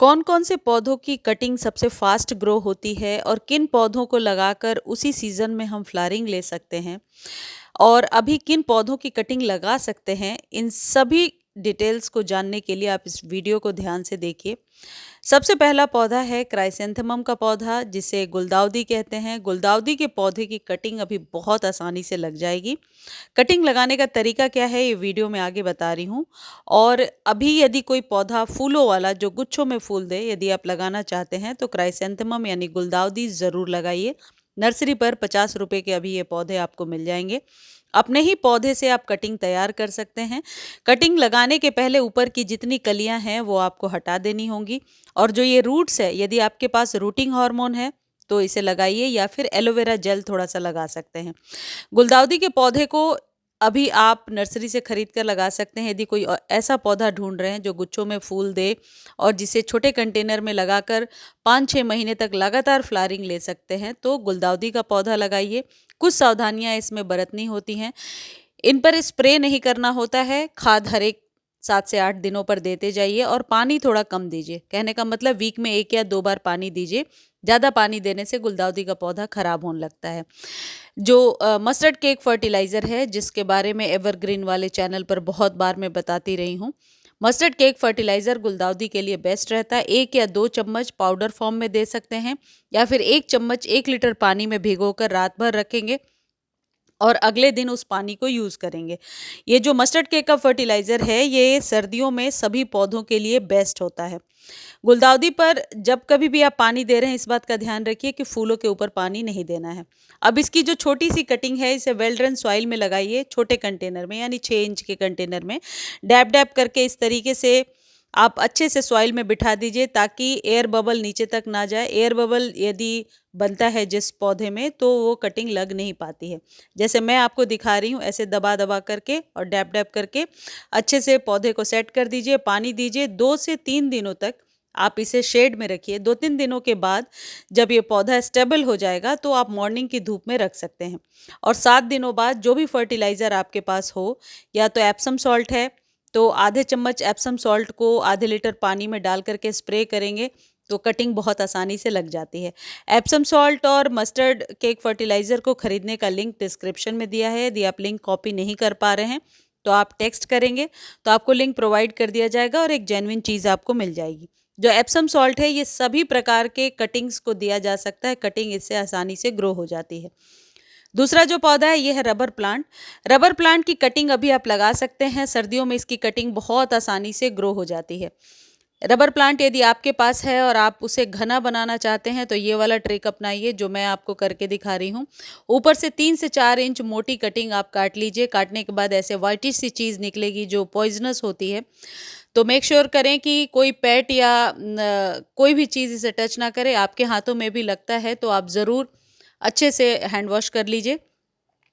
कौन कौन से पौधों की कटिंग सबसे फास्ट ग्रो होती है और किन पौधों को लगाकर उसी सीजन में हम फ्लावरिंग ले सकते हैं और अभी किन पौधों की कटिंग लगा सकते हैं, इन सभी डिटेल्स को जानने के लिए आप इस वीडियो को ध्यान से देखिए। सबसे पहला पौधा है क्राइसेंथेमम का पौधा, जिसे गुलदाउदी कहते हैं। गुलदाउदी के पौधे की कटिंग अभी बहुत आसानी से लग जाएगी। कटिंग लगाने का तरीका क्या है, ये वीडियो में आगे बता रही हूँ। और अभी यदि कोई पौधा फूलों वाला जो गुच्छों में फूल दे, यदि आप लगाना चाहते हैं तो क्राइसेंथेमम यानी गुलदाउदी ज़रूर लगाइए। नर्सरी पर 50 रुपए के अभी ये पौधे आपको मिल जाएंगे। अपने ही पौधे से आप कटिंग तैयार कर सकते हैं। कटिंग लगाने के पहले ऊपर की जितनी कलियां हैं वो आपको हटा देनी होंगी। और जो ये रूट्स है, यदि आपके पास रूटिंग हार्मोन है तो इसे लगाइए, या फिर एलोवेरा जेल थोड़ा सा लगा सकते हैं। गुलदाउदी के पौधे को अभी आप नर्सरी से खरीद कर लगा सकते हैं। यदि कोई ऐसा पौधा ढूंढ रहे हैं जो गुच्छों में फूल दे और जिसे छोटे कंटेनर में लगाकर 5-6 महीने तक लगातार फ्लावरिंग ले सकते हैं, तो गुलदाउदी का पौधा लगाइए। कुछ सावधानियां इसमें बरतनी होती हैं। इन पर स्प्रे नहीं करना होता है। खाद हर एक 7 से 8 दिनों पर देते जाइए और पानी थोड़ा कम दीजिए। कहने का मतलब वीक में 1 या 2 बार पानी दीजिए। ज़्यादा पानी देने से गुलदाउदी का पौधा खराब होने लगता है। जो मस्टर्ड केक फर्टिलाइज़र है, जिसके बारे में एवरग्रीन वाले चैनल पर बहुत बार मैं बताती रही हूँ, मस्टर्ड केक फर्टिलाइज़र गुलदाउदी के लिए बेस्ट रहता है। 1 या 2 चम्मच पाउडर फॉर्म में दे सकते हैं, या फिर 1 चम्मच 1 लीटर पानी में भिगोकर रात भर रखेंगे और अगले दिन उस पानी को यूज़ करेंगे। ये जो मस्टर्ड केक का फर्टिलाइज़र है, ये सर्दियों में सभी पौधों के लिए बेस्ट होता है। गुलदाउदी पर जब कभी भी आप पानी दे रहे हैं, इस बात का ध्यान रखिए कि फूलों के ऊपर पानी नहीं देना है। अब इसकी जो छोटी सी कटिंग है, इसे वेल ड्रेन सॉइल में लगाइए, छोटे कंटेनर में यानी 6 इंच के कंटेनर में। डैब डैब करके इस तरीके से आप अच्छे से सॉइल में बिठा दीजिए, ताकि एयर बबल नीचे तक ना जाए। एयर बबल यदि बनता है जिस पौधे में, तो वो कटिंग लग नहीं पाती है। जैसे मैं आपको दिखा रही हूँ, ऐसे दबा दबा करके और डैब डैब करके अच्छे से पौधे को सेट कर दीजिए। पानी दीजिए। 2 से 3 दिनों तक आप इसे शेड में रखिए। 2-3 दिनों के बाद जब ये पौधा स्टेबल हो जाएगा तो आप मॉर्निंग की धूप में रख सकते हैं। और 7 दिनों बाद जो भी फर्टिलाइज़र आपके पास हो, या तो एप्सम सॉल्ट है तो आधे चम्मच एप्सम सॉल्ट को आधे लीटर पानी में डाल करके स्प्रे करेंगे, तो कटिंग बहुत आसानी से लग जाती है। एप्सम सॉल्ट और मस्टर्ड केक फर्टिलाइज़र को खरीदने का लिंक डिस्क्रिप्शन में दिया है। यदि आप लिंक कॉपी नहीं कर पा रहे हैं तो आप टेक्स्ट करेंगे तो आपको लिंक प्रोवाइड कर दिया जाएगा और एक जेन्युइन चीज़ आपको मिल जाएगी। जो एप्सम सॉल्ट है, ये सभी प्रकार के कटिंग्स को दिया जा सकता है। कटिंग इससे आसानी से ग्रो हो जाती है। दूसरा जो पौधा है, ये है रबर प्लांट। रबर प्लांट की कटिंग अभी आप लगा सकते हैं। सर्दियों में इसकी कटिंग बहुत आसानी से ग्रो हो जाती है। रबर प्लांट यदि आपके पास है और आप उसे घना बनाना चाहते हैं, तो ये वाला ट्रिक अपनाइए जो मैं आपको करके दिखा रही हूँ। ऊपर से 3 से 4 इंच मोटी कटिंग आप काट लीजिए। काटने के बाद ऐसे वाइटिश सी चीज़ निकलेगी जो पॉइजनस होती है। तो मेक श्योर करें कि कोई पेट या कोई भी चीज़ इसे टच ना करे। आपके हाथों में भी लगता है तो आप ज़रूर अच्छे से हैंड वॉश कर लीजिए।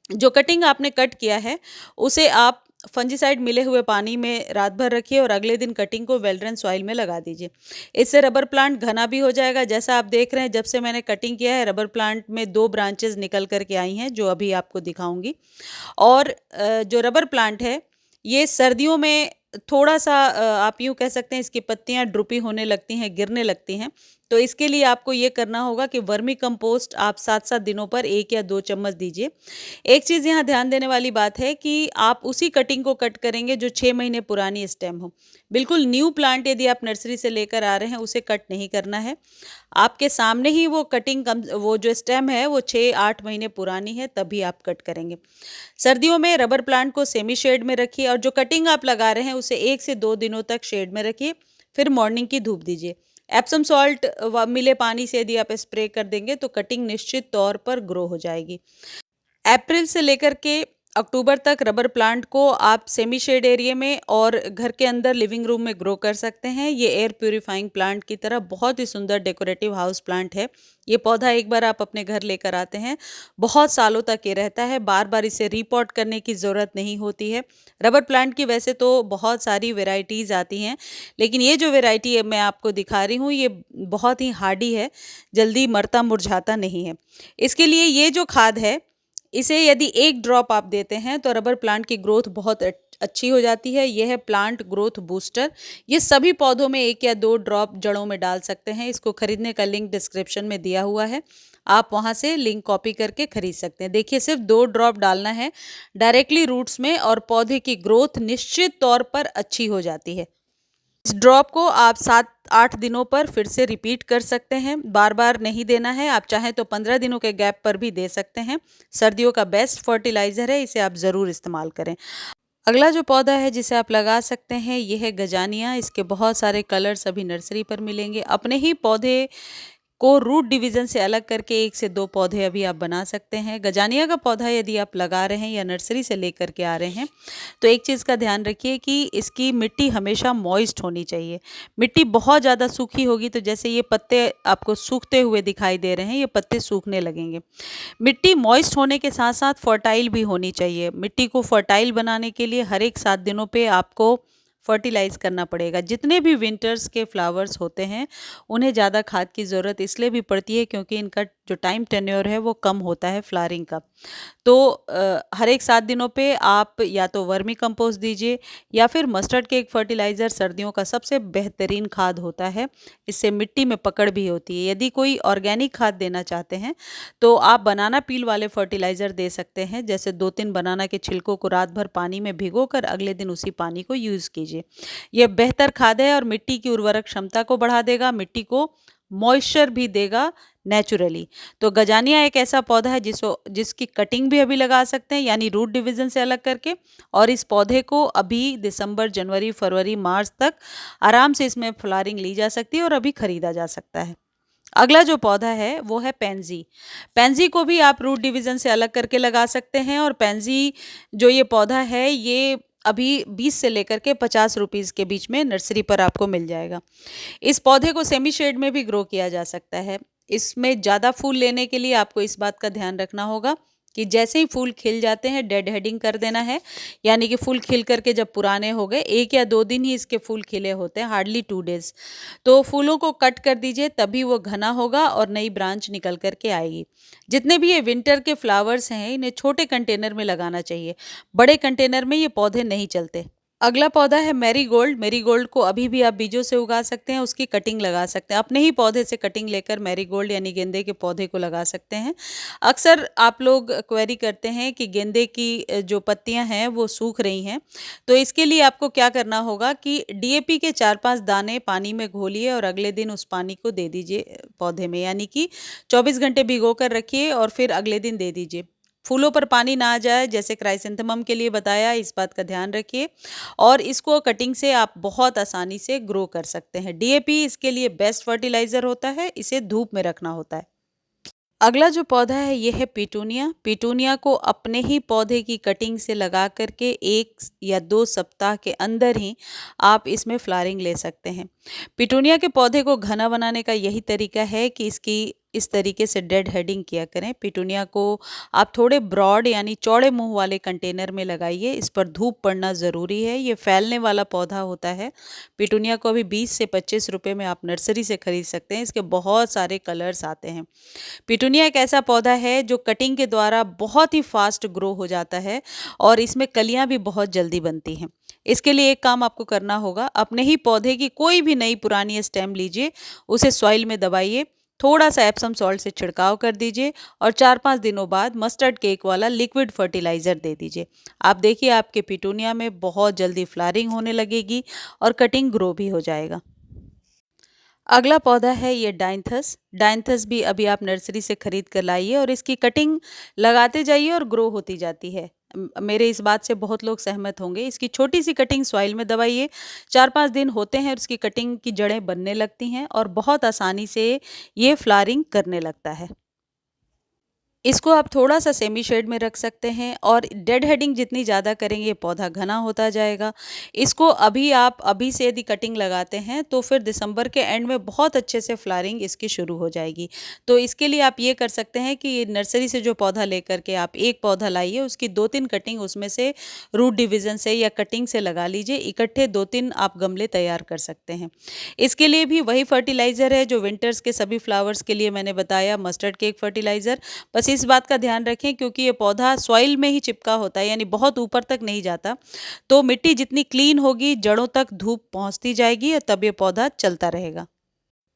जो कटिंग आपने कट किया है, उसे आप फंजीसाइड मिले हुए पानी में रात भर रखिए और अगले दिन कटिंग को वेल ड्रेन सॉइल में लगा दीजिए। इससे रबर प्लांट घना भी हो जाएगा। जैसा आप देख रहे हैं, जब से मैंने कटिंग किया है, रबर प्लांट में 2 ब्रांचेस निकल कर के आई हैं, जो अभी आपको दिखाऊंगी। और जो रबर प्लांट है, ये सर्दियों में थोड़ा सा आप यूँ कह सकते हैं, इसकी पत्तियाँ ड्रूपी होने लगती हैं, गिरने लगती हैं। तो इसके लिए आपको ये करना होगा कि वर्मी कंपोस्ट आप 7-7 दिनों पर 1 या 2 चम्मच दीजिए। एक चीज़ यहाँ ध्यान देने वाली बात है कि आप उसी कटिंग को कट करेंगे जो 6 महीने पुरानी स्टेम हो। बिल्कुल न्यू प्लांट यदि आप नर्सरी से लेकर आ रहे हैं, उसे कट नहीं करना है। आपके सामने ही वो कटिंग वो जो स्टेम है वो 6-8 महीने पुरानी है, तभी आप कट करेंगे। सर्दियों में रबर प्लांट को सेमी शेड में रखिए और जो कटिंग आप लगा रहे हैं उसे 1 से 2 दिनों तक शेड में रखिए। फिर मॉर्निंग की धूप दीजिए। एप्सम सॉल्ट मिले पानी से यदि आप स्प्रे कर देंगे तो कटिंग निश्चित तौर पर ग्रो हो जाएगी। अप्रैल से लेकर के अक्टूबर तक रबर प्लांट को आप सेमी शेड एरिया में और घर के अंदर लिविंग रूम में ग्रो कर सकते हैं। ये एयर प्यूरिफाइंग प्लांट की तरह बहुत ही सुंदर डेकोरेटिव हाउस प्लांट है। ये पौधा एक बार आप अपने घर लेकर आते हैं, बहुत सालों तक ये रहता है। बार बार इसे रीपॉट करने की ज़रूरत नहीं होती है। रबर प्लांट की वैसे तो बहुत सारी वेराइटीज़ आती हैं, लेकिन ये जो वेराइटी मैं आपको दिखा रही हूँ, ये बहुत ही हार्डी है, जल्दी मरता मुरझाता नहीं है। इसके लिए ये जो खाद है, इसे यदि 1 ड्रॉप आप देते हैं तो रबर प्लांट की ग्रोथ बहुत अच्छी हो जाती है। यह है प्लांट ग्रोथ बूस्टर। ये सभी पौधों में 1 या 2 ड्रॉप जड़ों में डाल सकते हैं। इसको खरीदने का लिंक डिस्क्रिप्शन में दिया हुआ है। आप वहाँ से लिंक कॉपी करके खरीद सकते हैं। देखिए सिर्फ 2 ड्रॉप डालना है डायरेक्टली रूट्स में और पौधे की ग्रोथ निश्चित तौर पर अच्छी हो जाती है। इस ड्रॉप को आप 7-8 दिनों पर फिर से रिपीट कर सकते हैं। बार-बार नहीं देना है। आप चाहें तो 15 दिनों के गैप पर भी दे सकते हैं। सर्दियों का बेस्ट फर्टिलाइज़र है, इसे आप ज़रूर इस्तेमाल करें। अगला जो पौधा है जिसे आप लगा सकते हैं ये है गजानिया। इसके बहुत सारे कलर्स अभी नर्सरी पर मिलेंगे। अपने ही पौधे को रूट डिवीज़न से अलग करके 1 से 2 पौधे अभी आप बना सकते हैं। गजानिया का पौधा यदि आप लगा रहे हैं या नर्सरी से लेकर के आ रहे हैं, तो एक चीज़ का ध्यान रखिए कि इसकी मिट्टी हमेशा मॉइस्ट होनी चाहिए। मिट्टी बहुत ज़्यादा सूखी होगी तो जैसे ये पत्ते आपको सूखते हुए दिखाई दे रहे हैं, ये पत्ते सूखने लगेंगे। मिट्टी मॉइस्ट होने के साथ-साथ फर्टाइल भी होनी चाहिए। मिट्टी को फर्टाइल बनाने के लिए हर एक 7 दिनों पे आपको फर्टिलाइज़ करना पड़ेगा। जितने भी विंटर्स के फ्लावर्स होते हैं, उन्हें ज़्यादा खाद की ज़रूरत इसलिए भी पड़ती है क्योंकि इनका जो टाइम टेन्योर है वो कम होता है फ्लावरिंग का। तो हर एक 7 दिनों पे आप या तो वर्मी कंपोस्ट दीजिए या फिर मस्टर्ड केक फर्टिलाइज़र सर्दियों का सबसे बेहतरीन खाद होता है। इससे मिट्टी में पकड़ भी होती है। यदि कोई ऑर्गेनिक खाद देना चाहते हैं, तो आप बनाना पील वाले फर्टिलाइज़र दे सकते हैं। जैसे 2-3 बनाना के छिलकों को रात भर पानी में भिगोकर अगले दिन उसी पानी को यूज़ कीजिए। यह बेहतर खाद है और मिट्टी की उर्वरक क्षमता को बढ़ा देगा, मिट्टी को मॉइस्चर भी देगा नेचुरली। तो गजानिया एक ऐसा पौधा है जिसकी कटिंग भी अभी लगा सकते हैं यानी रूट डिवीज़न से अलग करके, और इस पौधे को अभी दिसंबर, जनवरी, फरवरी, मार्च तक आराम से इसमें फ्लावरिंग ली जा सकती है और अभी खरीदा जा सकता है। अगला जो पौधा है वो है पैंजी। पैंजी को भी आप रूट डिवीज़न से अलग करके लगा सकते हैं और पैंजी जो ये पौधा है ये अभी 20 से लेकर के 50 रुपीज़ के बीच में नर्सरी पर आपको मिल जाएगा। इस पौधे को सेमी शेड में भी ग्रो किया जा सकता है। इसमें ज़्यादा फूल लेने के लिए आपको इस बात का ध्यान रखना होगा कि जैसे ही फूल खिल जाते हैं डेड हेडिंग कर देना है, यानी कि फूल खिल करके जब पुराने हो गए, 1 या 2 दिन ही इसके फूल खिले होते हैं, हार्डली 2 डेज़। तो फूलों को कट कर दीजिए, तभी वो घना होगा और नई ब्रांच निकल कर के आएगी। जितने भी ये विंटर के फ्लावर्स हैं, इन्हें छोटे कंटेनर में लगाना चाहिए। बड़े कंटेनर में ये पौधे नहीं चलते। अगला पौधा है मैरीगोल्ड। मैरीगोल्ड को अभी भी आप बीजों से उगा सकते हैं, उसकी कटिंग लगा सकते हैं। अपने ही पौधे से कटिंग लेकर मैरीगोल्ड यानी गेंदे के पौधे को लगा सकते हैं। अक्सर आप लोग क्वेरी करते हैं कि गेंदे की जो पत्तियां हैं वो सूख रही हैं, तो इसके लिए आपको क्या करना होगा कि डीएपी के 4-5 दाने पानी में घोलिए और अगले दिन उस पानी को दे दीजिए पौधे में, यानी कि 24 घंटे भिगो कर रखिए और फिर अगले दिन दे दीजिए। फूलों पर पानी ना आ जाए, जैसे क्राइसेंथेमम के लिए बताया, इस बात का ध्यान रखिए। और इसको कटिंग से आप बहुत आसानी से ग्रो कर सकते हैं। डीएपी इसके लिए बेस्ट फर्टिलाइज़र होता है, इसे धूप में रखना होता है। अगला जो पौधा है ये है पिटूनिया। पिटूनिया को अपने ही पौधे की कटिंग से लगा करके 1 या 2 सप्ताह के अंदर ही आप इसमें फ्लावरिंग ले सकते हैं। पिटूनिया के पौधे को घना बनाने का यही तरीका है कि इसकी इस तरीके से डेड हेडिंग किया करें। पिटूनिया को आप थोड़े ब्रॉड यानी चौड़े मुंह वाले कंटेनर में लगाइए। इस पर धूप पड़ना ज़रूरी है। ये फैलने वाला पौधा होता है। पिटूनिया को अभी 20 से 25 रुपए में आप नर्सरी से खरीद सकते हैं। इसके बहुत सारे कलर्स आते हैं। पिटूनिया एक ऐसा पौधा है जो कटिंग के द्वारा बहुत ही फास्ट ग्रो हो जाता है और इसमें कलियां भी बहुत जल्दी बनती हैं। इसके लिए एक काम आपको करना होगा, अपने ही पौधे की कोई भी नई पुरानी स्टेम लीजिए, उसे सॉइल में दबाइए, थोड़ा सा एप्सम सॉल्ट से छिड़काव कर दीजिए और 4-5 दिनों बाद मस्टर्ड केक वाला लिक्विड फर्टिलाइज़र दे दीजिए। आप देखिए आपके पिटूनिया में बहुत जल्दी फ्लावरिंग होने लगेगी और कटिंग ग्रो भी हो जाएगा। अगला पौधा है ये डाइंथस। डाइंथस भी अभी आप नर्सरी से खरीद कर लाइए और इसकी कटिंग लगाते जाइए और ग्रो होती जाती है। मेरे इस बात से बहुत लोग सहमत होंगे। इसकी छोटी सी कटिंग सॉइल में दबाइए, 4-5 दिन होते हैं और इसकी कटिंग की जड़ें बनने लगती हैं और बहुत आसानी से ये फ्लावरिंग करने लगता है। इसको आप थोड़ा-सा सेमी शेड में रख सकते हैं और डेड हेडिंग जितनी ज़्यादा करेंगे पौधा घना होता जाएगा। इसको आप अभी से यदि कटिंग लगाते हैं तो फिर दिसंबर के एंड में बहुत अच्छे से फ्लावरिंग इसकी शुरू हो जाएगी। तो इसके लिए आप ये कर सकते हैं कि नर्सरी से जो पौधा लेकर के आप एक पौधा लाइए, उसकी 2-3 कटिंग उसमें से रूट डिवीज़न से या कटिंग से लगा लीजिए। इकट्ठे 2-3 आप गमले तैयार कर सकते हैं। इसके लिए भी वही फर्टिलाइज़र है जो विंटर्स के सभी फ्लावर्स के लिए मैंने बताया, मस्टर्ड केक फर्टिलाइज़र। बस इस बात का ध्यान रखें क्योंकि ये पौधा सॉइल में ही चिपका होता है, यानी बहुत ऊपर तक नहीं जाता। तो मिट्टी जितनी क्लीन होगी, जड़ों तक धूप पहुँचती जाएगी और तब ये पौधा चलता रहेगा।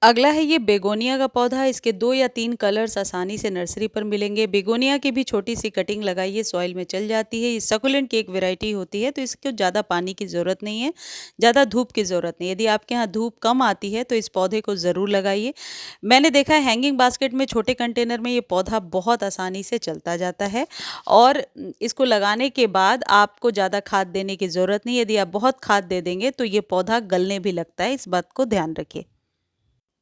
अगला है ये बेगोनिया का पौधा। इसके 2 या 3 कलर्स आसानी से नर्सरी पर मिलेंगे। बेगोनिया की भी छोटी-सी कटिंग लगाइए, सॉइल में चल जाती है। ये सक्युलेंट की एक वैरायटी होती है, तो इसको ज़्यादा पानी की ज़रूरत नहीं है, ज़्यादा धूप की ज़रूरत नहीं है। यदि आपके यहाँ धूप कम आती है, तो इस पौधे को ज़रूर लगाइए। मैंने देखा है हैंगिंग बास्केट में, छोटे कंटेनर में ये पौधा बहुत आसानी से चलता जाता है और इसको लगाने के बाद आपको ज़्यादा खाद देने की ज़रूरत नहीं है। यदि आप बहुत खाद दे देंगे, तो ये पौधा गलने भी लगता है, इस बात को ध्यान रखिए।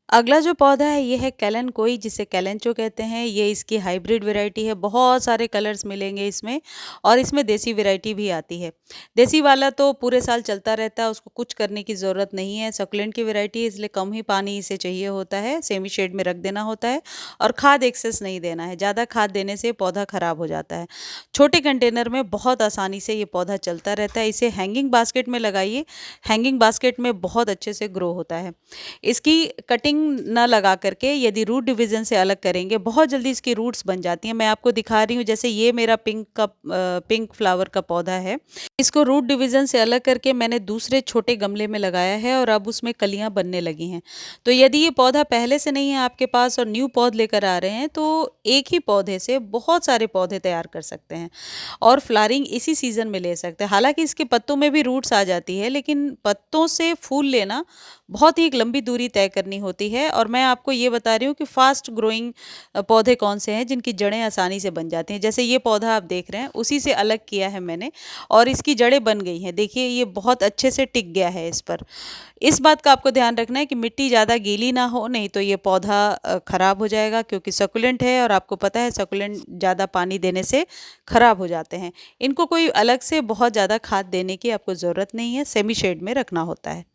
अगला जो पौधा है ये है कैलेनकोई, जिसे कैलेंचो कहते हैं। ये इसकी हाइब्रिड वैरायटी है। बहुत सारे कलर्स मिलेंगे इसमें और इसमें देसी वैरायटी भी आती है। देसी वाला तो पूरे साल चलता रहता है, उसको कुछ करने की ज़रूरत नहीं है। सक्युलेंट की वैरायटी है, इसलिए कम ही पानी इसे चाहिए होता है, सेमी शेड में रख देना होता है और खाद एक्सेस नहीं देना है। ज़्यादा खाद देने से पौधा खराब हो जाता है। छोटे कंटेनर में बहुत आसानी से ये पौधा चलता रहता है। इसे हैंगिंग बास्केट में लगाइए, हैंगिंग बास्केट में बहुत अच्छे से ग्रो होता है। इसकी कटिंग ना लगा करके यदि रूट डिवीज़न से अलग करेंगे, बहुत जल्दी इसकी रूट्स बन जाती हैं। मैं आपको दिखा रही हूँ, जैसे ये मेरा पिंक फ्लावर का पौधा है। इसको रूट डिवीज़न से अलग करके मैंने दूसरे छोटे गमले में लगाया है और अब उसमें कलियाँ बनने लगी हैं। तो यदि ये पौधा पहले से नहीं है आपके पास और न्यू पौध लेकर आ रहे हैं, तो एक ही पौधे से बहुत सारे पौधे तैयार कर सकते हैं और फ्लावरिंग इसी सीज़न में ले सकते हैं। हालाँकि इसके पत्तों में भी रूट्स आ जाती है, लेकिन पत्तों से फूल लेना बहुत ही एक लंबी दूरी तय करनी होती है और मैं आपको ये बता रही हूँ कि फास्ट ग्रोइंग पौधे कौन से हैं जिनकी जड़ें आसानी से बन जाती हैं। जैसे ये पौधा आप देख रहे हैं, उसी से अलग किया है मैंने और इसकी जड़ें बन गई हैं। देखिए ये बहुत अच्छे से टिक गया है इस पर। इस बात का आपको ध्यान रखना है कि मिट्टी ज़्यादा गीली ना हो, नहीं तो ये पौधा खराब हो जाएगा, क्योंकि सक्युलेंट है और आपको पता है सक्युलेंट ज़्यादा पानी देने से खराब हो जाते हैं। इनको कोई अलग से बहुत ज़्यादा खाद देने की आपको ज़रूरत नहीं है, सेमी शेड में रखना होता है।